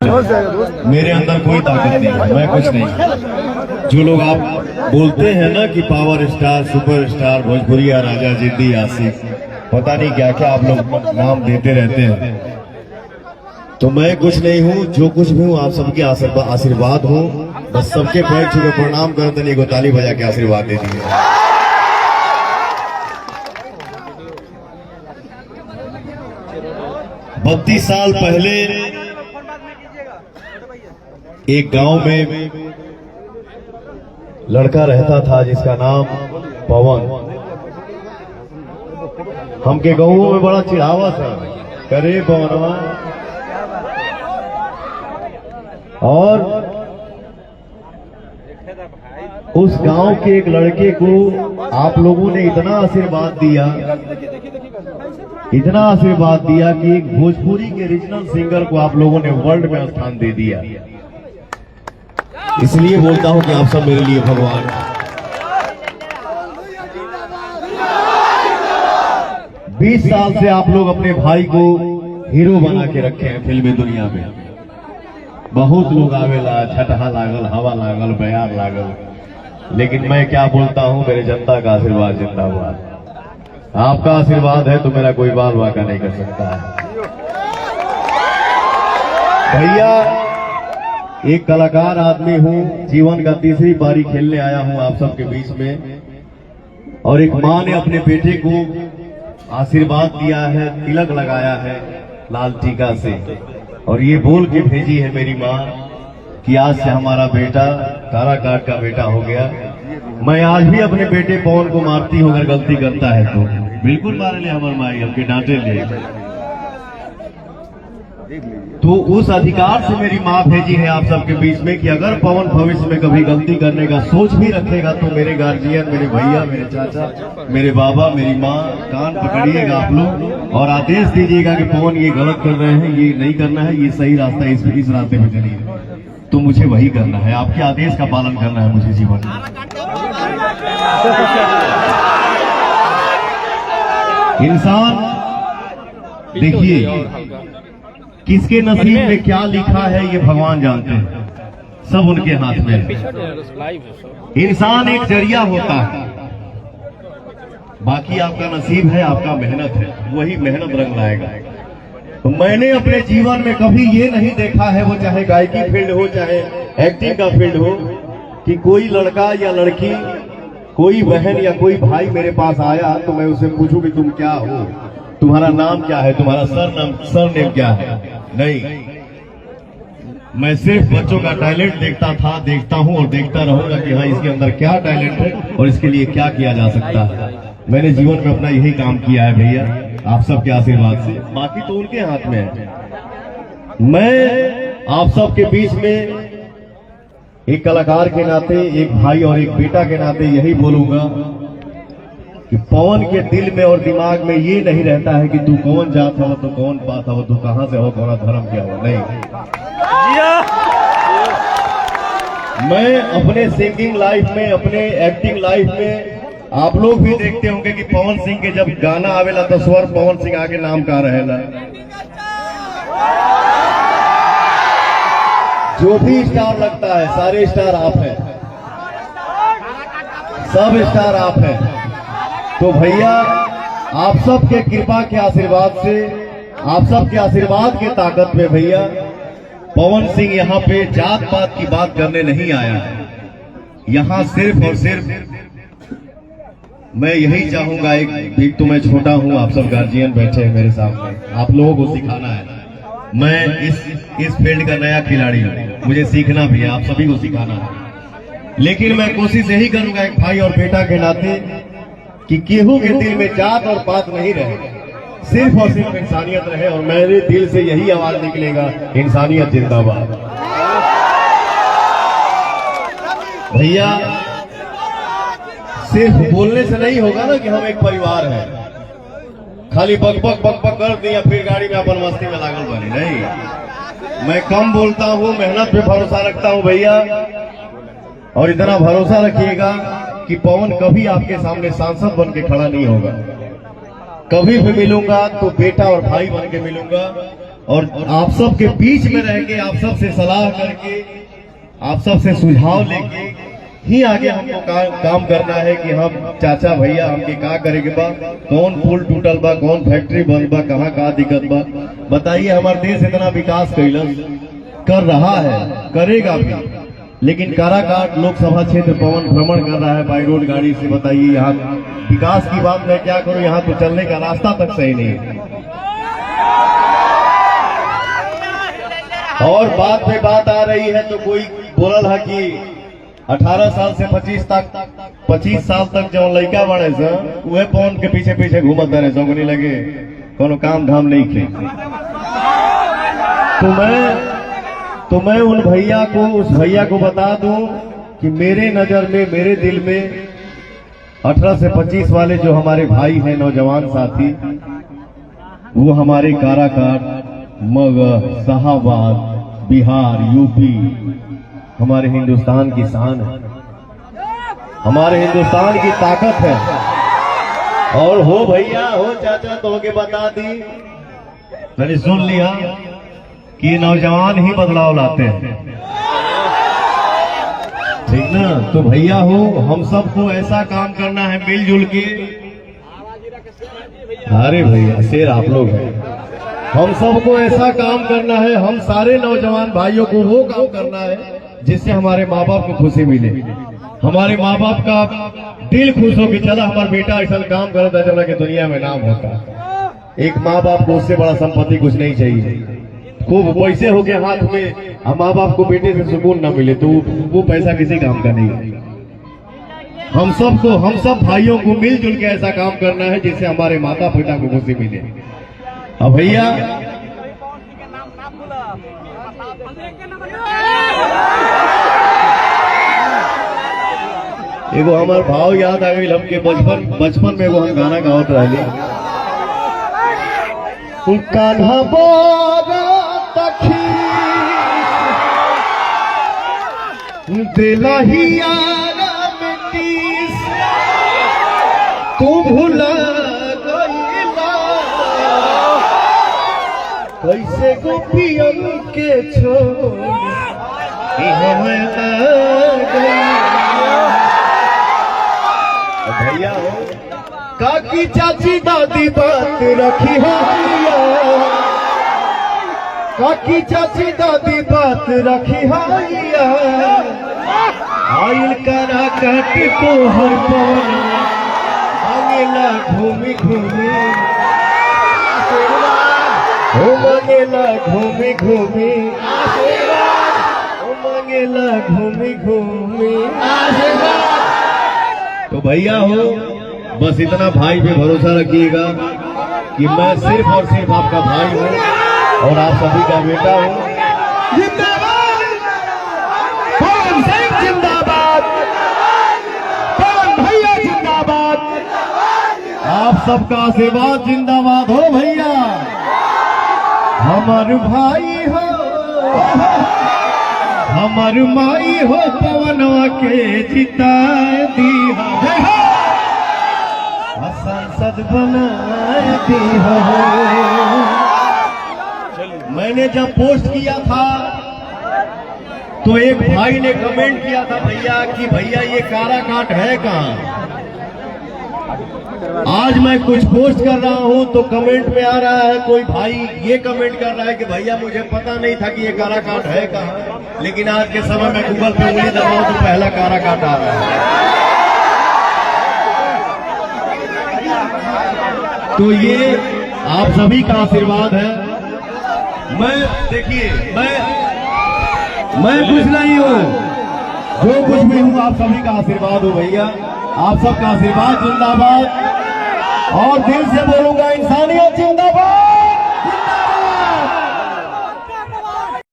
मेरे अंदर कोई ताकत नहीं है, मैं कुछ नहीं। जो लोग आप बोलते हैं ना कि पावर स्टार, सुपर स्टार, भोजपुरिया राजा, जिद्दी, आसिफ, पता नहीं क्या क्या आप लोग नाम देते रहते हैं, तो मैं कुछ नहीं हूँ। जो कुछ भी हूँ आप सबके आशीर्वाद हूँ। बस सबके पैर छू के प्रणाम कर देने को, ताली बजा के आशीर्वाद दे दिए। 32 साल पहले एक गांव में लड़का रहता था जिसका नाम पवन। हमके गांवों में बड़ा चिढ़ावा था, करे पवनवा। और उस गांव के एक लड़के को आप लोगों ने इतना आशीर्वाद दिया, इतना आशीर्वाद दिया कि एक भोजपुरी के रीजनल सिंगर को आप लोगों ने वर्ल्ड में स्थान दे दिया। इसलिए बोलता हूं कि आप सब मेरे लिए भगवान। 20 साल से आप लोग अपने भाई को हीरो बना के रखे हैं फिल्मी दुनिया में। बहुत लोग आवेला, छठहा लागल, हवा लागल, बयार लागल, लेकिन मैं क्या बोलता हूं, मेरे जनता का आशीर्वाद जिंदाबाद। आपका आशीर्वाद है तो मेरा कोई बाल वाका नहीं कर सकता है। भैया एक कलाकार आदमी हूं, जीवन का तीसरी बारी खेलने आया हूं आप सबके बीच में। और एक माँ ने अपने बेटे को आशीर्वाद दिया है, तिलक लगाया है लाल टीका से, और ये बोल के भेजी है मेरी माँ कि आज से हमारा बेटा काराकाट का बेटा हो गया। मैं आज भी अपने बेटे पवन को मारती हूँ अगर गलती करता है तो। बिल्कुल मारे ले हमारे माई, हमके डांटे ले। तो उस अधिकार से मेरी माँ भेजी है आप सबके बीच में कि अगर पवन भविष्य में कभी गलती करने का सोच भी रखेगा तो मेरे गार्जियन, मेरे भैया, मेरे चाचा, मेरे बाबा, मेरी माँ, कान पकड़िएगा आप लोग और आदेश दीजिएगा कि पवन ये गलत कर रहे हैं, ये नहीं करना है, ये सही रास्ता है, इस रास्ते पे चलिए। तो मुझे वही करना है, आपके आदेश का पालन करना है मुझे जीवन में। इंसान देखिए किसके नसीब में क्या लिखा है ये भगवान जानते हैं, सब उनके हाथ में है। इंसान एक जरिया होता है, बाकी आपका नसीब है, आपका मेहनत है, वही मेहनत रंग लाएगा। तो मैंने अपने जीवन में कभी ये नहीं देखा है, वो चाहे गायकी फील्ड हो, चाहे एक्टिंग का फील्ड हो, कि कोई लड़का या लड़की, कोई बहन या कोई भाई मेरे पास आया तो मैं उसे पूछूं कि तुम क्या हो, तुम्हारा नाम क्या है, तुम्हारा सरनेम क्या है। नहीं, मैं सिर्फ बच्चों का टैलेंट देखता था, देखता हूं और देखता रहूंगा कि हाँ इसके अंदर क्या टैलेंट है और इसके लिए क्या किया जा सकता है। मैंने जीवन में अपना यही काम किया है भैया, आप सबके आशीर्वाद से, बाकी तो उनके हाथ में है। मैं आप सबके बीच में एक कलाकार के नाते, एक भाई और एक बेटा के नाते यही बोलूंगा कि पवन के दिल में और दिमाग में ये नहीं रहता है कि तू कौन जात हो, तो कौन बात हो, तू कहां से हो, कौन धर्म क्या हो। नहीं, मैं अपने सिंगिंग लाइफ में, अपने एक्टिंग लाइफ में, आप लोग भी देखते होंगे कि पवन सिंह के जब गाना आवेला तो स्वर पवन सिंह आगे नाम का रहेला। जो भी स्टार लगता है, सारे स्टार आप हैं, सब स्टार आप हैं। तो भैया आप सबके कृपा के आशीर्वाद से, आप सबके आशीर्वाद के ताकत में भैया पवन सिंह यहाँ पे जात पात की बात करने नहीं आया है। यहाँ सिर्फ और सिर्फ मैं यही चाहूंगा, एक तो मैं छोटा हूँ, आप सब गार्जियन बैठे हैं मेरे सामने, आप लोगों को सिखाना है। मैं इस फील्ड का नया खिलाड़ी हूँ, मुझे सीखना भी है, आप सभी को सिखाना है। लेकिन मैं कोशिश यही करूंगा एक भाई और बेटा के नाते कि केहू के दिल में जात और पात नहीं रहे, सिर्फ और सिर्फ इंसानियत रहे। और मेरे दिल से यही आवाज निकलेगा, इंसानियत जिंदाबाद। भैया सिर्फ बोलने से नहीं होगा ना कि हम एक परिवार हैं, खाली बक बक बक बक कर दिया फिर गाड़ी में अपन मस्ती में लागल बनी। नहीं, मैं कम बोलता हूँ, मेहनत पे भरोसा रखता हूँ भैया। और इतना भरोसा रखिएगा कि पवन कभी आपके सामने सांसद बन के खड़ा नहीं होगा। कभी भी मिलूंगा तो बेटा और भाई बन के मिलूंगा, और आप सब के बीच में रह के, आप सब से सलाह करके, आप सब से सुझाव लेके ही आगे हमको काम करना है कि हम चाचा भैया हमके का करे के बा, कौन पुल टूटल बा, कौन फैक्ट्री बंद बा, कहाँ का दिक्कत बा। बताइए, हमारा देश इतना विकास कर रहा है, करेगा भी, लेकिन काराकाट लोकसभा क्षेत्र पवन भ्रमण कर रहा है बाई रोड गाड़ी से। बताइए, यहाँ विकास की बात मैं क्या करूं, यहाँ तो चलने का रास्ता तक सही नहीं है। और बात पे बात आ रही है तो कोई बोलल है कि 18 साल से 25 साल तक जो लड़का बने से वह पवन के पीछे पीछे घूमत रहे, जोगनी लगे कोनो काम धाम नहीं खे। तो मैं उन भैया को, उस भैया को बता दूं कि मेरे नजर में, मेरे दिल में 18 से 25 वाले जो हमारे भाई हैं, नौजवान साथी, वो हमारे काराकाट, मगध, शाहाबाद, बिहार, यूपी हमारे हिंदुस्तान की शान है, हमारे हिंदुस्तान की ताकत है। और हो भैया, हो चाचा, तो के बता दी, मैंने सुन लिया कि नौजवान ही बदलाव लाते हैं, ठीक ना। तो भैया हो, हम सबको ऐसा काम करना है मिलजुल के। अरे भैया, शेर आप लोग हैं। हम सबको ऐसा काम करना है, हम सारे नौजवान भाइयों को वो काम करना है जिससे हमारे माँ बाप को खुशी मिले, हमारे माँ बाप का दिल खुश हो कि चला हमारा बेटा ऐसा काम करता है, चला कि दुनिया में नाम होता। एक माँ बाप को उससे बड़ा संपत्ति कुछ नहीं चाहिए। खूब पैसे हो गए हाथ में, माँ बाप को बेटे से सुकून न मिले तो वो पैसा किसी काम का नहीं है। हम सब भाइयों को मिलजुल के ऐसा काम करना है जिससे हमारे माता पिता को खुशी मिले। अब भैया, एगो हमार भाव याद आ गई हमके, बचपन में एगो हम गाना गावत रहली, कान्हा बोरा तखी दिलहिया मिटीस, तू भुला गईला कैसे गोपियन के छोड़ भैया हो। काकी चाची दादी बात रखी हो, काकी चाची दादी बात रखी हो, आइल करा काट को हर पवन मांगेला घूमी घूमी, हो मांगेला घूमी घूमी, हो मांगेला घूमी घूमी। तो भैया हो, बस इतना भाई पे भरोसा रखिएगा कि मैं सिर्फ और सिर्फ आपका भाई हूँ और आप सभी का बेटा हूँ। जिंदाबाद पवन सिंह, जिंदाबाद पवन भैया, जिंदाबाद। आप सबका आशीर्वाद जिंदाबाद हो भैया। हमार भाई हो, हमार माई हो, पवनवा के जिता दी हो, संसद बना दी हो। मैंने जब पोस्ट किया था तो एक भाई ने कमेंट किया था भैया कि भैया ये काराकाट है कहाँ। आज मैं कुछ पोस्ट कर रहा हूं तो कमेंट में आ रहा है, कोई भाई ये कमेंट कर रहा है कि भैया मुझे पता नहीं था कि ये काराकाट है कहाँ, लेकिन आज के समय में गूगल पे उंगली दबाओ तो पहला काराकाट आ रहा है। तो ये आप सभी का आशीर्वाद है। मैं देखिए, मैं कुछ नहीं हूँ, जो कुछ भी हूँ आप सभी का आशीर्वाद हो भैया। आप सबका आशीर्वाद जिंदाबाद, और दिल से बोलूंगा इंसानियत जिंदाबाद।